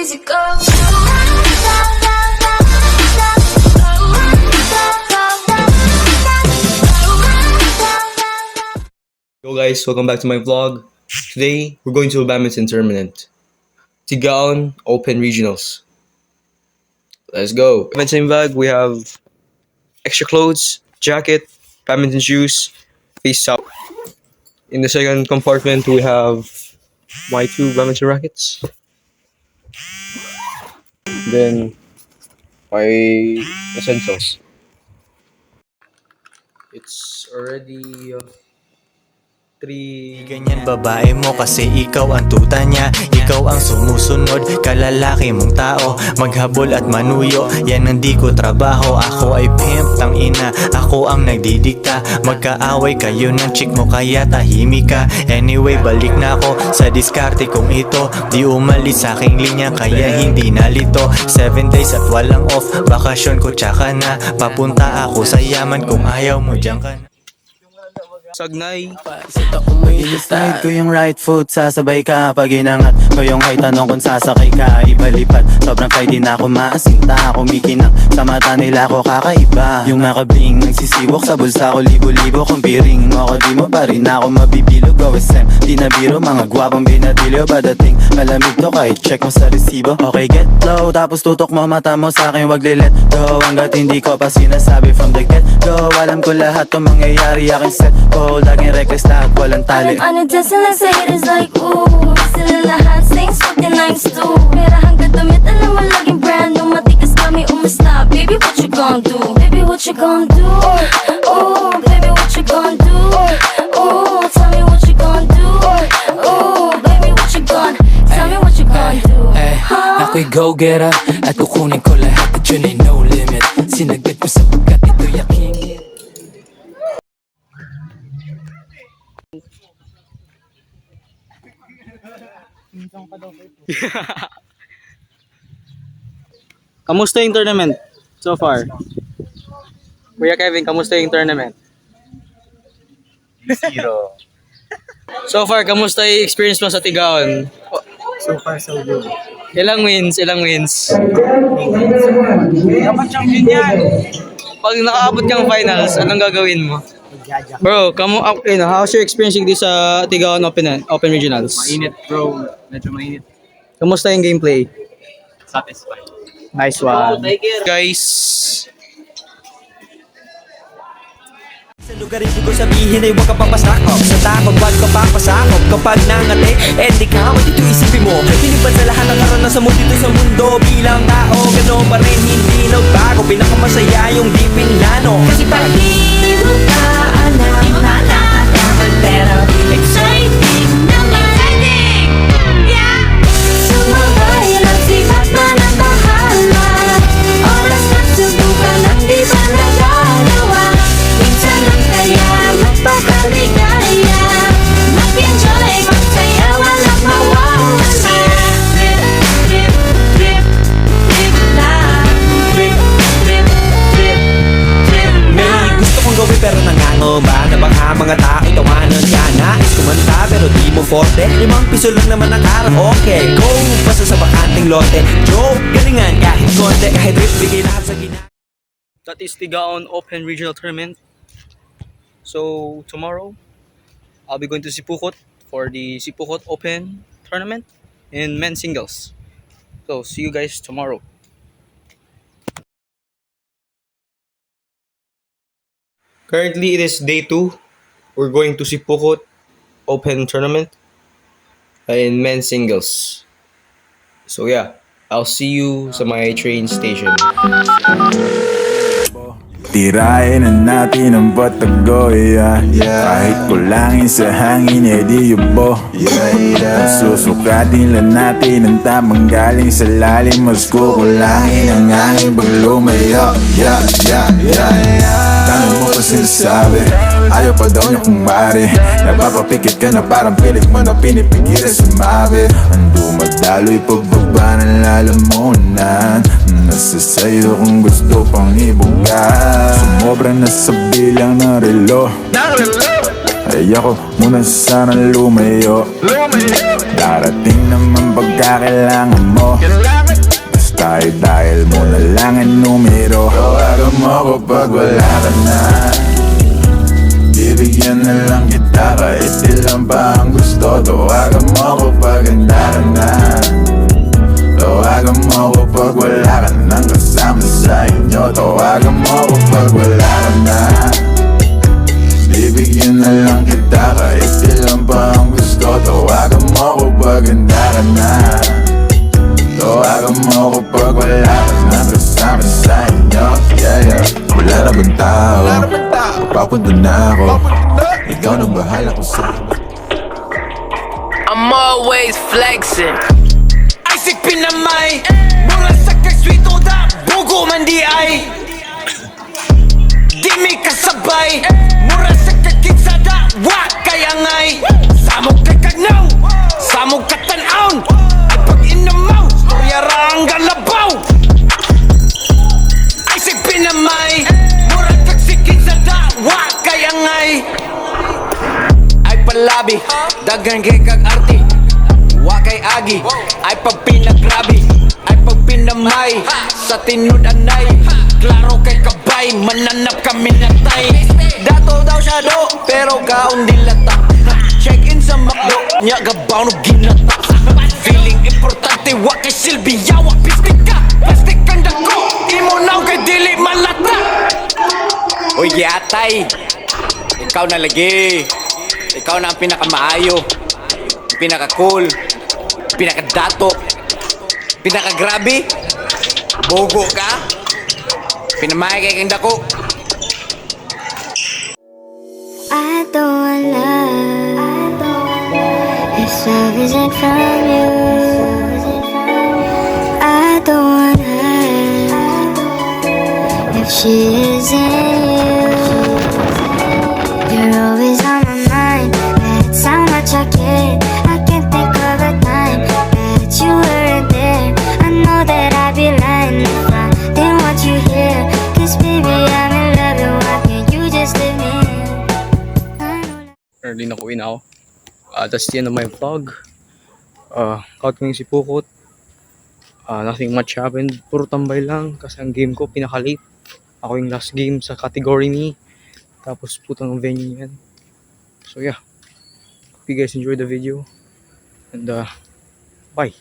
easy go. Yo guys, welcome back to my vlog. Today, we're going to a badminton tournament. Tigaon Open Regionals. Let's go. Badminton bag, we have extra clothes, jacket, badminton shoes, face out. In the second compartment, we have my two badminton rackets. Then, my essentials. It's already 3. Ganyan babae mo kasi ikaw ang tuta niya. Ikaw ang sumusunod, kalalaki mong tao. Maghabol at manuyo, yan ang di ko trabaho. Ako ay pimp, tang ina, ako ang nagdidikta. Magkaaway kayo ng chick mo kaya tahimik ka. Anyway, balik na ako sa diskarte kong ito. Di umalis sa aking linya kaya hindi nalito. 7 days at walang off, bakasyon ko tsaka na. Papunta ako sa yaman kung ayaw mo diyan ka na. Sagnay. I-slide ko yung right foot, sasabay ka. Pag inangat ko yung ay tanong kung sasakay ka. Ibalipat, sobrang fly din ako maasinta. Kumikinang sa mata nila ko kakaiba. Yung makabling nagsisiwok sa bulsa ko libo-libo. Kung piring mo ako di mo pa rin ako mabibilog. OSM, di na biro, mga gwapong binadilyo. Padating malamig to kahit check mo sa resibo. Okay, get low, tapos tutok mo mata mo sa akin. Wag lilet go, hanggat hindi ko pa sinasabi from the get go. Alam ko lahat to mangyayari aking set ko. Laging reckless lahat, walang tali. I'm dancing like say it is like ooh. Sila lahat sings fucking nice too. Pero hanggang damit alam mo laging brand new. Matikas kami umasta. Baby what you gon' do? Baby what you gon' do? Ooh, baby what you gon' do? Ooh, tell me what you gon' do? Ooh, baby what you gon' tell me what you gon' do? Ako'y go-getter at kukunin ko lahat at yun ay no limit. Sinagad ko sapagkat ito'y aking hit. Kamusta yung tournament so far? Kuya Kevin, kamusta yung tournament? 0. So far, kamusta yung experience mo sa Tigaon? So far, so good. Ilang wins? Dapat champion yan! Pag nakaabot kang finals, anong gagawin mo? Bro, how's your experience dito sa Tigaon Open Regionals? Mainit bro, medyo mainit. Kamusta yung gameplay? Satisfied. Nice one. Guys, Sa lugar ibig ko sabihin ay huwag ka papasakop. Sa takot wag ka papasakop. Kapag nangati, di ka dito isipin mo. Pinipad sa lahat ng karanasan mo dito sa mundo. Bilang tao, gano'n pa rin hindi nagbago. Pinakamasaya yung di pinlano. Kasi pag di mo ka alam malalaman. Pero exciting naman. Yeah! Sumabay lang sikat na ng bahala. Oras na subukan ang di ba nagagawa. Minsan lang kaya magpakaligaya. Mag-enjoy, magsaya, walang mawawala. Trip, trip, trip, trip lang. Trip, trip, trip, trip May lang. gusto kong gawin pero nangangamba na baka mga tao tawanan ka. Nais kumanta pero di mo forte. 5 piso lang naman ang karaoke. Go! Basta sa bakanting lote. Joke! Galingan kahit konti. Kahit rip, bigay lahat sa gina. that is Tigaon Open Regional Tournament. So tomorrow, I'll be going to Sipukot for the Sipukot Open Tournament in men's singles. So see you guys tomorrow. Currently, it is day 2. We're going to Sipukot Open Tournament in men's singles. So yeah, I'll see you sa my train station. Tirahin na natin ang batago, yeah. Kahit kulangin sa hangin, di yubo. Susukatin lang natin ang tamang galing sa lalim. Mas kukulangin ang hangin pag lumayo, tanong mo pa sinasabi, ayaw pa daw niya kung mare. Napapapikit ka na parang pilit mo na pinipigilan sumabi. Ang dumadalo'y pagbaba ng lalamunan. Nasa sa'yo kung gusto pang ibuga. Sumobra na sa bilang ng relo. Kaya ko muna sana lumayo. Darating naman pagkakailangan mo. Basta dahil mo na lang ang numero. Tawagan mo ko pag wala ka na. Bibigyan na lang kita kahit ilan pa ang gusto. Tawagan mo ko pag handa ka na. Tawagan mo ko pag wala ka nang kasama sa inyo. Tawagan mo ko pag wala ka na. Bibigyan na lang kita kahit ilan pa ang gusto. Tawagan mo ko pag handa ka na. Tawagan mo ko pag wala ka nang kasama sa inyo. Yeah, yeah. Wala na bang tao? Papunta na ako. Ikaw nang bahala kung saan. I'm always flexing. Isaac pinamay, mura sa kagswito da, bugo man di ay. Di mi kasabay, mura sa kaginsada, wa kaya ngay. Samog kay kagnaw, samog katanaon, ay pag inamaw, storya rang galabaw. Isaac pinamay, mura kagsikinsada, wa kaya ngay. Ay palabi, dagan kay kag arti. Wa kay agi, ay pag pinagrabi, ay pag pinamay, sa tinud anay, klaro kay kabay, mananap kami natay. Dato daw siya do, pero kaon dilata. Check in sa makdo, niya gabaw no ginata. Feeling importante, wa kay silbi, yawa pistik ka, plastic kang dako, imo naw kay dili malata. Uy yatay, ikaw na lagi, ikaw na ang pinakamaayo, pinaka-cool, pinaka-dato, pinaka-grabe, bogo ka, pinamay kay kang dako. I don't want love if love isn't from you. I don't want her if she isn't you. You're always on my mind. That's how much I care. I can't think of a time that you weren't there. I know that I'd be lying if I didn't want you here. 'Cause baby, I'm in love, and why can't you just leave me here? Early na uwi na ako. That's the end of my vlog. Caught ko yung si Pukot. Nothing much happened. Puro tambay lang kasi ang game ko pinaka-late. Ako yung last game sa category ni. Tapos putang venue yan. So yeah. Hope you guys enjoyed the video. And bye.